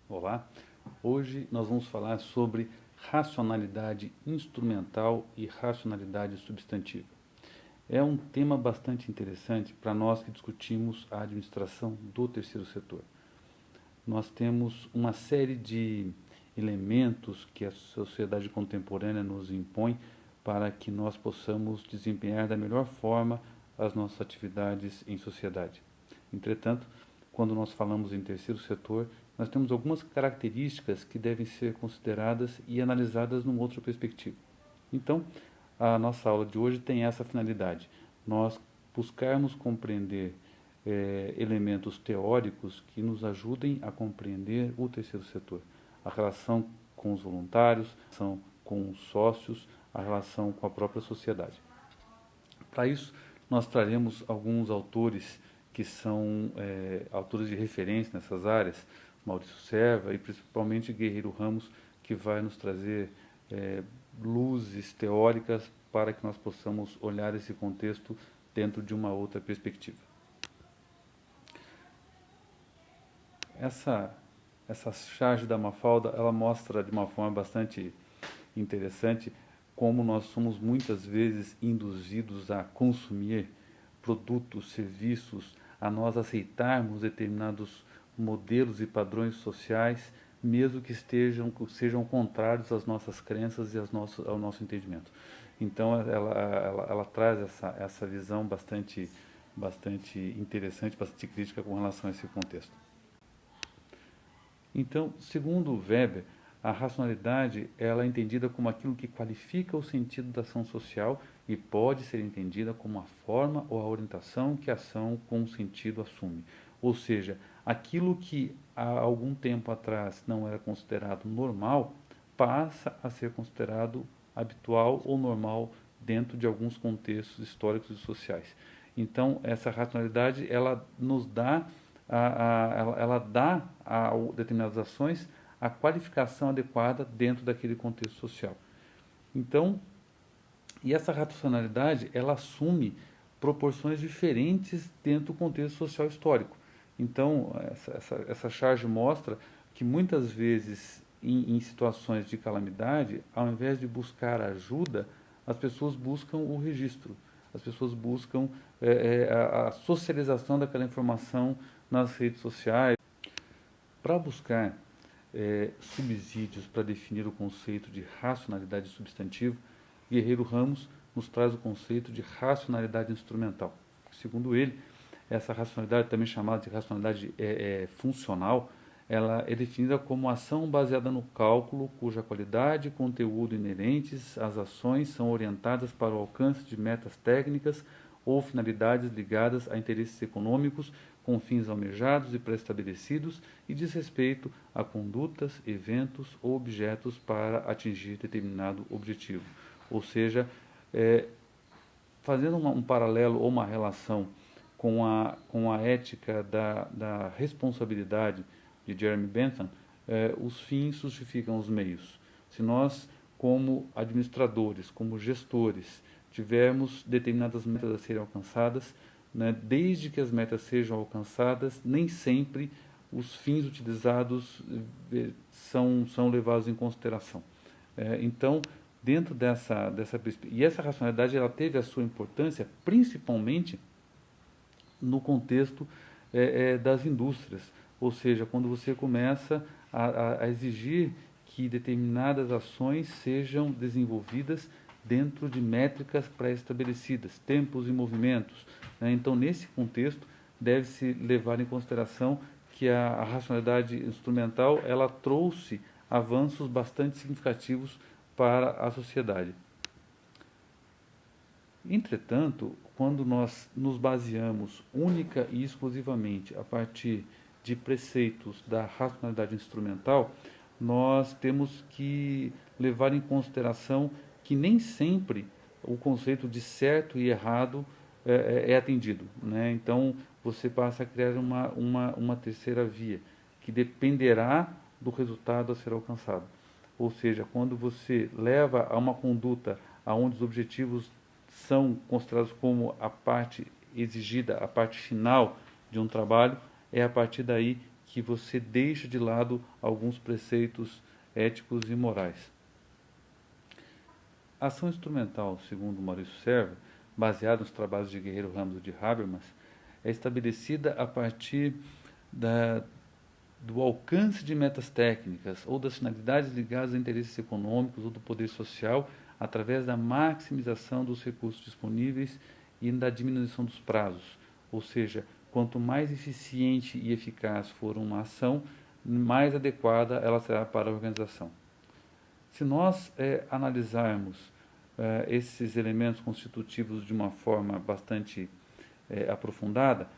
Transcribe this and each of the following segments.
Olá, hoje nós vamos falar sobre racionalidade instrumental e racionalidade substantiva. É um tema bastante interessante para nós que discutimos a administração do terceiro setor. Nós temos uma série de elementos que a sociedade contemporânea nos impõe para que nós possamos desempenhar da melhor forma as nossas atividades em sociedade. Entretanto, quando nós falamos em terceiro setor, nós temos algumas características que devem ser consideradas e analisadas numa outra perspectiva. Então, a nossa aula de hoje tem essa finalidade: nós buscarmos compreender elementos teóricos que nos ajudem a compreender o terceiro setor, a relação com os voluntários, a relação com os sócios, a relação com a própria sociedade. Para isso, nós traremos alguns autores que são autores de referência nessas áreas, Maurício Serva e principalmente Guerreiro Ramos, que vai nos trazer luzes teóricas para que nós possamos olhar esse contexto dentro de uma outra perspectiva. Essa charge da Mafalda, ela mostra de uma forma bastante interessante como nós somos muitas vezes induzidos a consumir produtos, serviços, a nós aceitarmos determinados modelos e padrões sociais, mesmo que sejam contrários às nossas crenças e ao nosso entendimento. Então, ela traz essa visão bastante interessante, bastante crítica com relação a esse contexto. Então, segundo Weber, a racionalidade ela é entendida como aquilo que qualifica o sentido da ação social e pode ser entendida como a forma ou a orientação que a ação com sentido assume. Ou seja, aquilo que há algum tempo atrás não era considerado normal passa a ser considerado habitual ou normal dentro de alguns contextos históricos e sociais. Então, essa racionalidade ela nos dá ela dá a determinadas ações a qualificação adequada dentro daquele contexto social. Então, e essa racionalidade ela assume proporções diferentes dentro do contexto social histórico. Então, essa charge mostra que muitas vezes em situações de calamidade, ao invés de buscar ajuda, as pessoas buscam o registro, as pessoas buscam a socialização daquela informação nas redes sociais. Para buscar subsídios para definir o conceito de racionalidade substantiva, Guerreiro Ramos nos traz o conceito de racionalidade instrumental. Segundo ele, essa racionalidade, também chamada de racionalidade funcional, ela é definida como ação baseada no cálculo, cuja qualidade e conteúdo inerentes às ações são orientadas para o alcance de metas técnicas ou finalidades ligadas a interesses econômicos com fins almejados e pré-estabelecidos e diz respeito a condutas, eventos ou objetos para atingir determinado objetivo. Ou seja, fazendo um paralelo ou uma relação com a ética da responsabilidade de Jeremy Bentham, os fins justificam os meios. Se nós, como administradores, como gestores, tivermos determinadas metas a serem alcançadas, né, desde que as metas sejam alcançadas, nem sempre os fins utilizados são levados em consideração. Então, dentro dessa perspectiva, e essa racionalidade ela teve a sua importância principalmente no contexto das indústrias, ou seja, quando você começa a exigir que determinadas ações sejam desenvolvidas dentro de métricas pré-estabelecidas, tempos e movimentos. Né? Então, nesse contexto, deve-se levar em consideração que a racionalidade instrumental ela trouxe avanços bastante significativos para a sociedade. Entretanto, quando nós nos baseamos única e exclusivamente a partir de preceitos da racionalidade instrumental, nós temos que levar em consideração que nem sempre o conceito de certo e errado é atendido. Né? Então, você passa a criar uma terceira via, que dependerá do resultado a ser alcançado. Ou seja, quando você leva a uma conduta onde os objetivos são considerados como a parte exigida, a parte final de um trabalho, é a partir daí que você deixa de lado alguns preceitos éticos e morais. A ação instrumental, segundo Maurício Serva, baseada nos trabalhos de Guerreiro Ramos e de Habermas, é estabelecida a partir do alcance de metas técnicas ou das finalidades ligadas a interesses econômicos ou do poder social através da maximização dos recursos disponíveis e da diminuição dos prazos. Ou seja, quanto mais eficiente e eficaz for uma ação, mais adequada ela será para a organização. Se nós analisarmos esses elementos constitutivos de uma forma bastante aprofundada,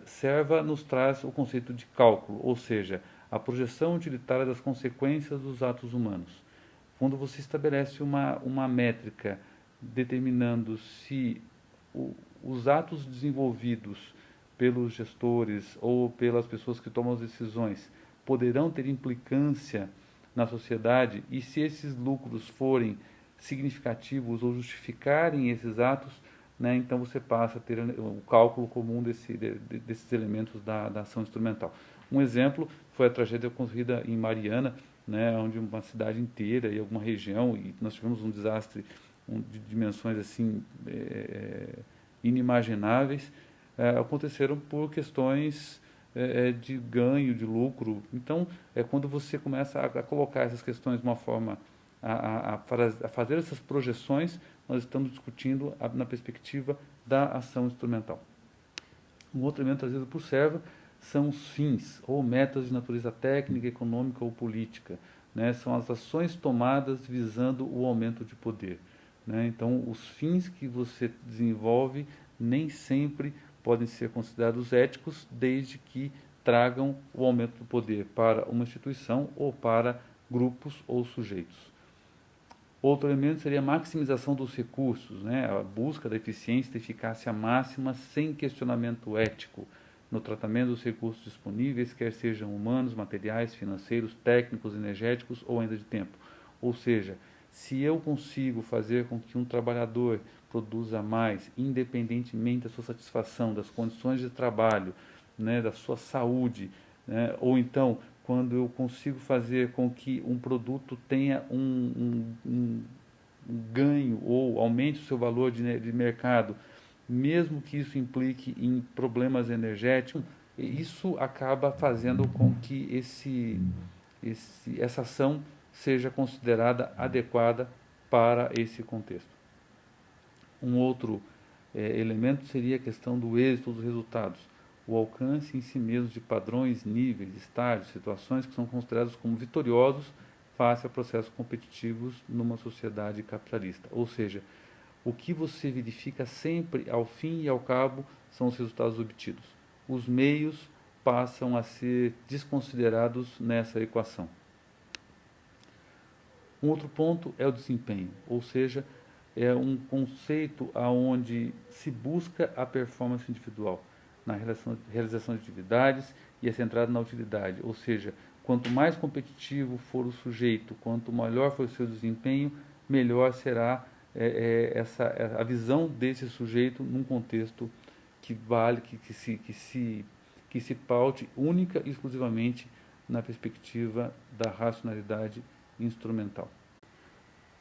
Serva nos traz o conceito de cálculo, ou seja, a projeção utilitária das consequências dos atos humanos. Quando você estabelece uma métrica determinando se os atos desenvolvidos pelos gestores ou pelas pessoas que tomam as decisões poderão ter implicância na sociedade e se esses lucros forem significativos ou justificarem esses atos, né, então você passa a ter o cálculo comum desses elementos da ação instrumental. Um exemplo foi a tragédia ocorrida em Mariana, né, onde uma cidade inteira e alguma região, e nós tivemos um desastre de dimensões assim inimagináveis, aconteceram por questões de ganho, de lucro. Então, quando você começa a colocar essas questões de uma forma, a fazer essas projeções, nós estamos discutindo na perspectiva da ação instrumental. Um outro elemento trazido por Serva são os fins, ou metas de natureza técnica, econômica ou política. Né? São as ações tomadas visando o aumento de poder. Né? Então, os fins que você desenvolve nem sempre podem ser considerados éticos, desde que tragam o aumento do poder para uma instituição ou para grupos ou sujeitos. Outro elemento seria a maximização dos recursos, né? A busca da eficiência e da eficácia máxima sem questionamento ético no tratamento dos recursos disponíveis, quer sejam humanos, materiais, financeiros, técnicos, energéticos ou ainda de tempo. Ou seja, se eu consigo fazer com que um trabalhador produza mais, independentemente da sua satisfação, das condições de trabalho, né, da sua saúde, né, ou então quando eu consigo fazer com que um produto tenha um ganho ou aumente o seu valor de mercado, mesmo que isso implique em problemas energéticos, isso acaba fazendo com que essa ação seja considerada adequada para esse contexto. Um outro elemento seria a questão do êxito dos resultados, o alcance em si mesmo de padrões, níveis, estágios, situações que são considerados como vitoriosos face a processos competitivos numa sociedade capitalista. Ou seja, o que você verifica sempre, ao fim e ao cabo, são os resultados obtidos. Os meios passam a ser desconsiderados nessa equação. Um outro ponto é o desempenho, ou seja, é um conceito onde se busca a performance individual na realização de atividades e é centrado na utilidade, ou seja, quanto mais competitivo for o sujeito, quanto melhor for o seu desempenho, melhor será a visão desse sujeito num contexto que se paute única e exclusivamente na perspectiva da racionalidade instrumental.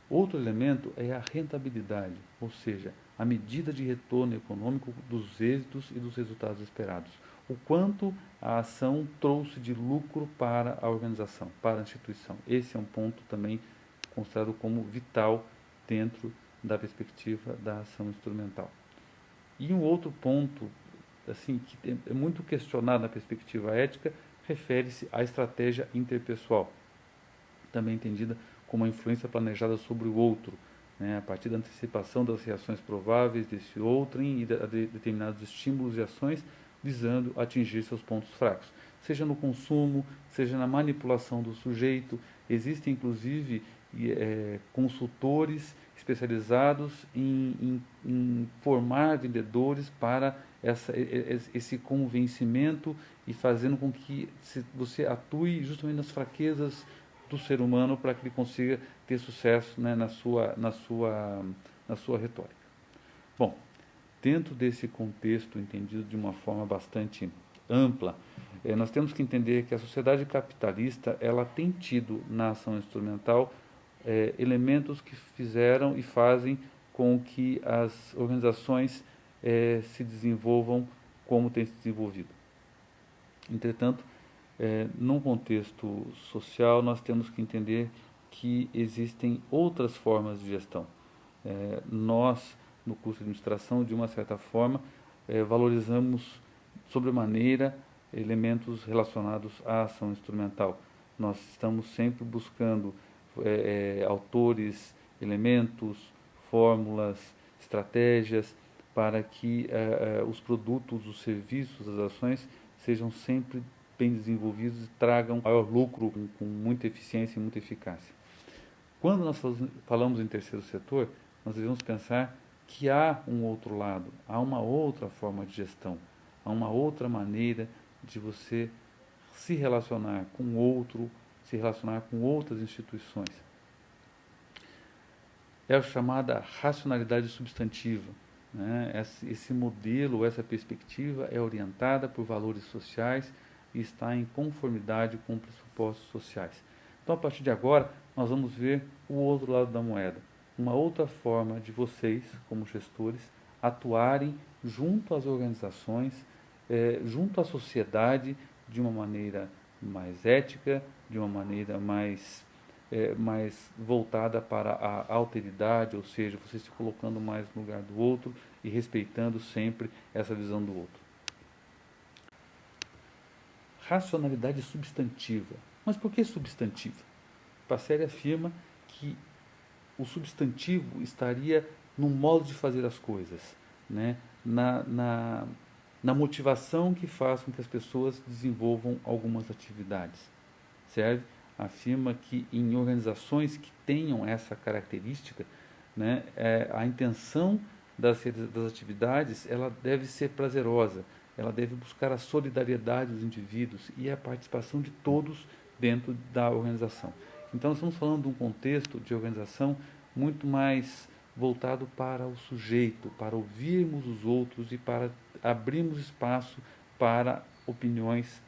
Outro elemento é a rentabilidade, ou seja, a medida de retorno econômico dos êxitos e dos resultados esperados. O quanto a ação trouxe de lucro para a organização, para a instituição. Esse é um ponto também considerado como vital dentro da perspectiva da ação instrumental. E um outro ponto assim, que é muito questionado na perspectiva ética, refere-se à estratégia interpessoal, também entendida como a influência planejada sobre o outro, né, a partir da antecipação das reações prováveis desse outrem e de determinados estímulos e ações, visando atingir seus pontos fracos, seja no consumo, seja na manipulação do sujeito. Existem, inclusive, consultores especializados em formar vendedores para esse convencimento e fazendo com que você atue justamente nas fraquezas do ser humano para que ele consiga ter sucesso, né, na sua retórica. Bom, dentro desse contexto entendido de uma forma bastante ampla, Nós temos que entender que a sociedade capitalista ela tem tido na ação instrumental elementos que fizeram e fazem com que as organizações se desenvolvam como têm se desenvolvido. Entretanto, num contexto social, nós temos que entender que existem outras formas de gestão. Nós, no curso de administração, de uma certa forma, valorizamos sobremaneira elementos relacionados à ação instrumental. Nós estamos sempre buscando autores, elementos, fórmulas, estratégias para que os produtos, os serviços, as ações sejam sempre bem desenvolvidos e tragam maior lucro com muita eficiência e muita eficácia. Quando nós falamos em terceiro setor, nós devemos pensar que há um outro lado, há uma outra forma de gestão, há uma outra maneira de você se relacionar com o outro, se relacionar com outras instituições. É a chamada racionalidade substantiva. Né? Esse modelo, essa perspectiva é orientada por valores sociais e está em conformidade com pressupostos sociais. Então, a partir de agora, nós vamos ver o outro lado da moeda. Uma outra forma de vocês, como gestores, atuarem junto às organizações, junto à sociedade, de uma maneira mais ética, de uma maneira mais voltada para a alteridade, ou seja, você se colocando mais no lugar do outro e respeitando sempre essa visão do outro. Racionalidade substantiva. Mas por que substantiva? Passery afirma que o substantivo estaria no modo de fazer as coisas, né? na motivação que faz com que as pessoas desenvolvam algumas atividades. Serve? Afirma que em organizações que tenham essa característica, né, a intenção das atividades ela deve ser prazerosa, ela deve buscar a solidariedade dos indivíduos e a participação de todos dentro da organização. Então, nós estamos falando de um contexto de organização muito mais voltado para o sujeito, para ouvirmos os outros e para abrirmos espaço para opiniões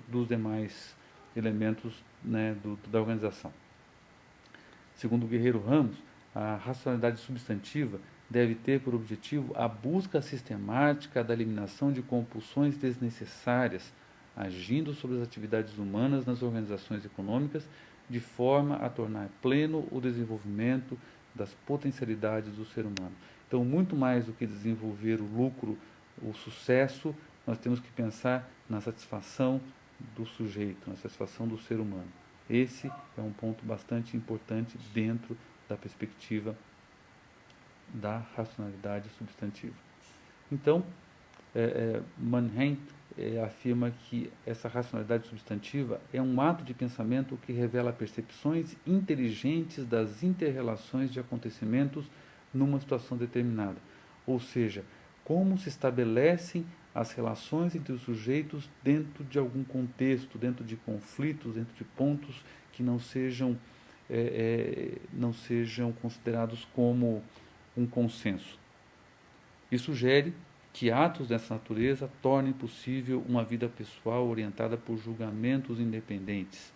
dos demais elementos, né, da organização. Segundo o Guerreiro Ramos, a racionalidade substantiva deve ter por objetivo a busca sistemática da eliminação de compulsões desnecessárias, agindo sobre as atividades humanas nas organizações econômicas, de forma a tornar pleno o desenvolvimento das potencialidades do ser humano. Então, muito mais do que desenvolver o lucro, o sucesso, nós temos que pensar na satisfação do sujeito, na satisfação do ser humano. Esse é um ponto bastante importante dentro da perspectiva da racionalidade substantiva. Então, Mannheim afirma que essa racionalidade substantiva é um ato de pensamento que revela percepções inteligentes das inter-relações de acontecimentos numa situação determinada. Ou seja, como se estabelecem as relações entre os sujeitos dentro de algum contexto, dentro de conflitos, dentro de pontos que não sejam considerados como um consenso. E sugere que atos dessa natureza tornem possível uma vida pessoal orientada por julgamentos independentes.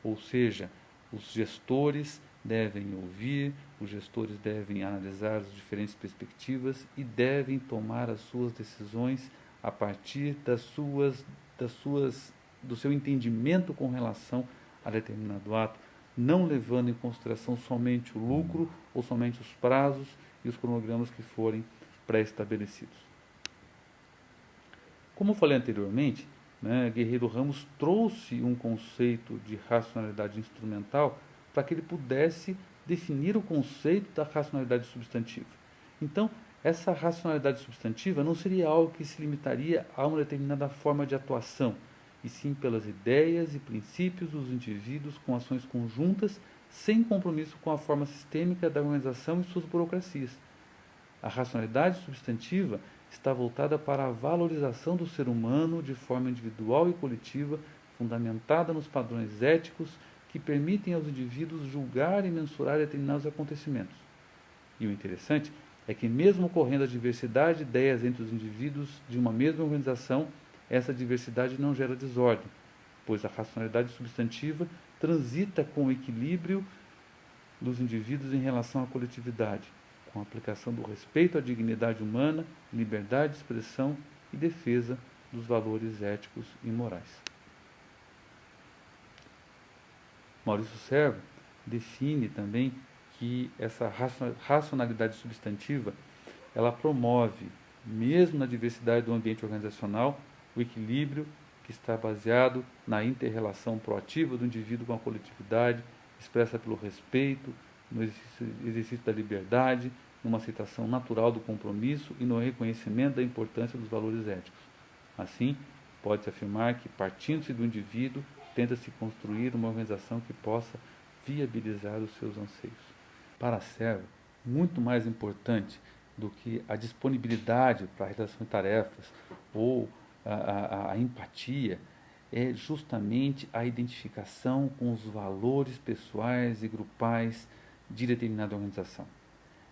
Ou seja, os gestores devem ouvir, os gestores devem analisar as diferentes perspectivas e devem tomar as suas decisões a partir do seu entendimento com relação a determinado ato, não levando em consideração somente o lucro ou somente os prazos e os cronogramas que forem pré-estabelecidos. Como eu falei anteriormente, Guerreiro Ramos trouxe um conceito de racionalidade instrumental para que ele pudesse definir o conceito da racionalidade substantiva. Então, essa racionalidade substantiva não seria algo que se limitaria a uma determinada forma de atuação, e sim pelas ideias e princípios dos indivíduos com ações conjuntas, sem compromisso com a forma sistêmica da organização e suas burocracias. A racionalidade substantiva está voltada para a valorização do ser humano de forma individual e coletiva, fundamentada nos padrões éticos que permitem aos indivíduos julgar e mensurar determinados acontecimentos. E o interessante é que, mesmo ocorrendo a diversidade de ideias entre os indivíduos de uma mesma organização, essa diversidade não gera desordem, pois a racionalidade substantiva transita com o equilíbrio dos indivíduos em relação à coletividade, com a aplicação do respeito à dignidade humana, liberdade de expressão e defesa dos valores éticos e morais. Maurício Servo define também que essa racionalidade substantiva ela promove, mesmo na diversidade do ambiente organizacional, o equilíbrio que está baseado na inter-relação proativa do indivíduo com a coletividade, expressa pelo respeito, no exercício da liberdade, numa aceitação natural do compromisso e no reconhecimento da importância dos valores éticos. Assim, pode-se afirmar que, partindo-se do indivíduo, tenta-se construir uma organização que possa viabilizar os seus anseios. Para Servo, muito mais importante do que a disponibilidade para a realização de tarefas ou a empatia é justamente a identificação com os valores pessoais e grupais de determinada organização.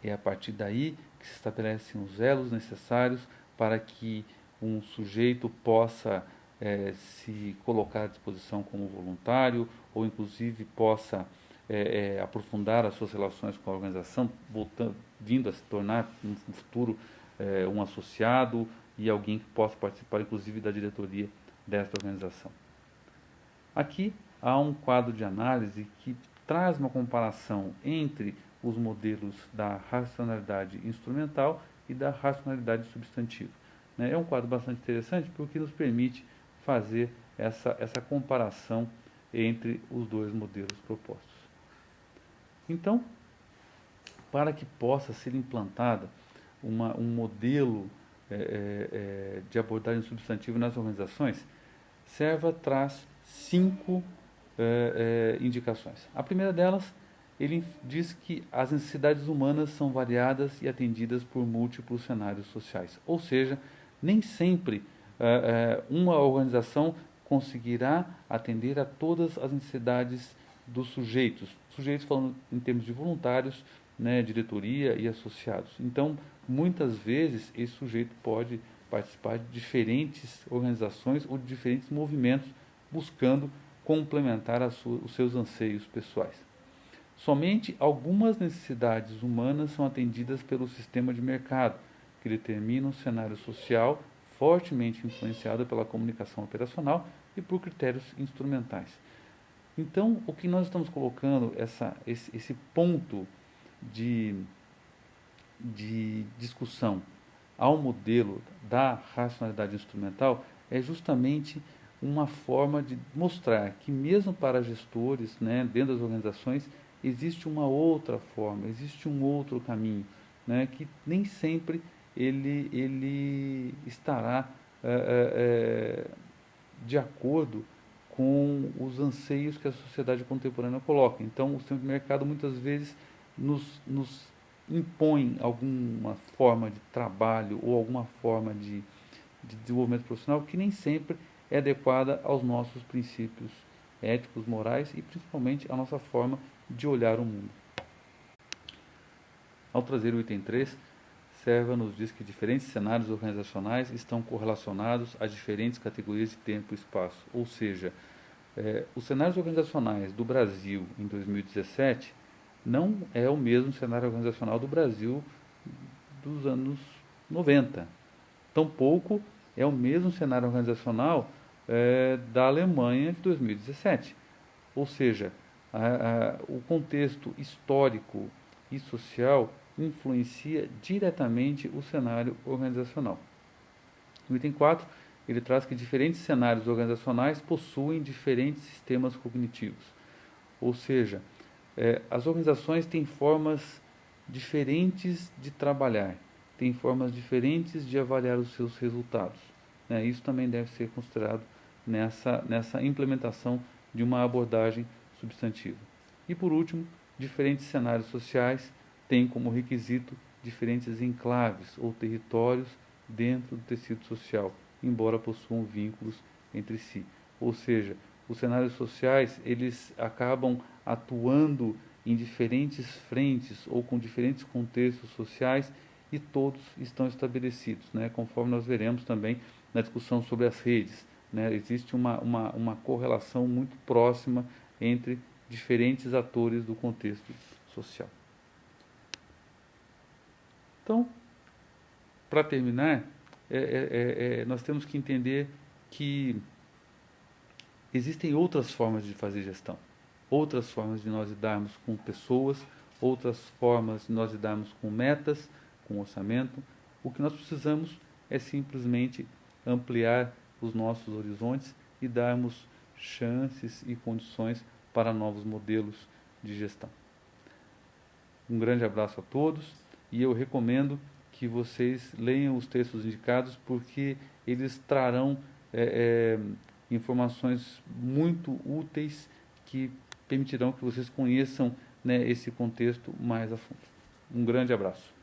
É a partir daí que se estabelecem os elos necessários para que um sujeito possa se colocar à disposição como voluntário ou inclusive possa aprofundar as suas relações com a organização, vindo a se tornar no futuro um associado e alguém que possa participar inclusive da diretoria desta organização. Aqui há um quadro de análise que traz uma comparação entre os modelos da racionalidade instrumental e da racionalidade substantiva. É um quadro bastante interessante porque nos permite fazer essa comparação entre os dois modelos propostos. Então, para que possa ser implantada um modelo de abordagem substantiva nas organizações, Servo traz 5 indicações. A primeira delas, ele diz que as necessidades humanas são variadas e atendidas por múltiplos cenários sociais. Ou seja, nem sempre uma organização conseguirá atender a todas as necessidades dos sujeitos. Sujeitos falando em termos de voluntários, diretoria e associados. Então, muitas vezes, esse sujeito pode participar de diferentes organizações ou de diferentes movimentos, buscando complementar os seus anseios pessoais. Somente algumas necessidades humanas são atendidas pelo sistema de mercado, que determina um cenário social fortemente influenciado pela comunicação operacional e por critérios instrumentais. Então, o que nós estamos colocando, esse ponto de discussão ao modelo da racionalidade instrumental é justamente uma forma de mostrar que mesmo para gestores, dentro das organizações, existe uma outra forma, existe um outro caminho, que nem sempre ele estará de acordo com os anseios que a sociedade contemporânea coloca. Então, o sistema de mercado muitas vezes nos impõe alguma forma de trabalho ou alguma forma de desenvolvimento profissional que nem sempre é adequada aos nossos princípios éticos, morais e principalmente à nossa forma de olhar o mundo. Ao trazer o item 3, Servo nos diz que diferentes cenários organizacionais estão correlacionados a diferentes categorias de tempo e espaço. Ou seja, os cenários organizacionais do Brasil em 2017 não é o mesmo cenário organizacional do Brasil dos anos 90. Tampouco é o mesmo cenário organizacional da Alemanha de 2017. Ou seja, o contexto histórico e social influencia diretamente o cenário organizacional. No item 4, ele traz que diferentes cenários organizacionais possuem diferentes sistemas cognitivos. Ou seja, as organizações têm formas diferentes de trabalhar, têm formas diferentes de avaliar os seus resultados. Isso também deve ser considerado nessa implementação de uma abordagem substantiva. E por último, diferentes cenários sociais têm como requisito diferentes enclaves ou territórios dentro do tecido social, embora possuam vínculos entre si. Ou seja, os cenários sociais eles acabam atuando em diferentes frentes ou com diferentes contextos sociais e todos estão estabelecidos, conforme nós veremos também na discussão sobre as redes, né? Existe uma correlação muito próxima entre diferentes atores do contexto social. Então, para terminar, nós temos que entender que existem outras formas de fazer gestão, outras formas de nós lidarmos com pessoas, outras formas de nós lidarmos com metas, com orçamento. O que nós precisamos é simplesmente ampliar os nossos horizontes e darmos chances e condições para novos modelos de gestão. Um grande abraço a todos e eu recomendo que vocês leiam os textos indicados porque eles trarão informações muito úteis que permitirão que vocês conheçam, né, esse contexto mais a fundo. Um grande abraço.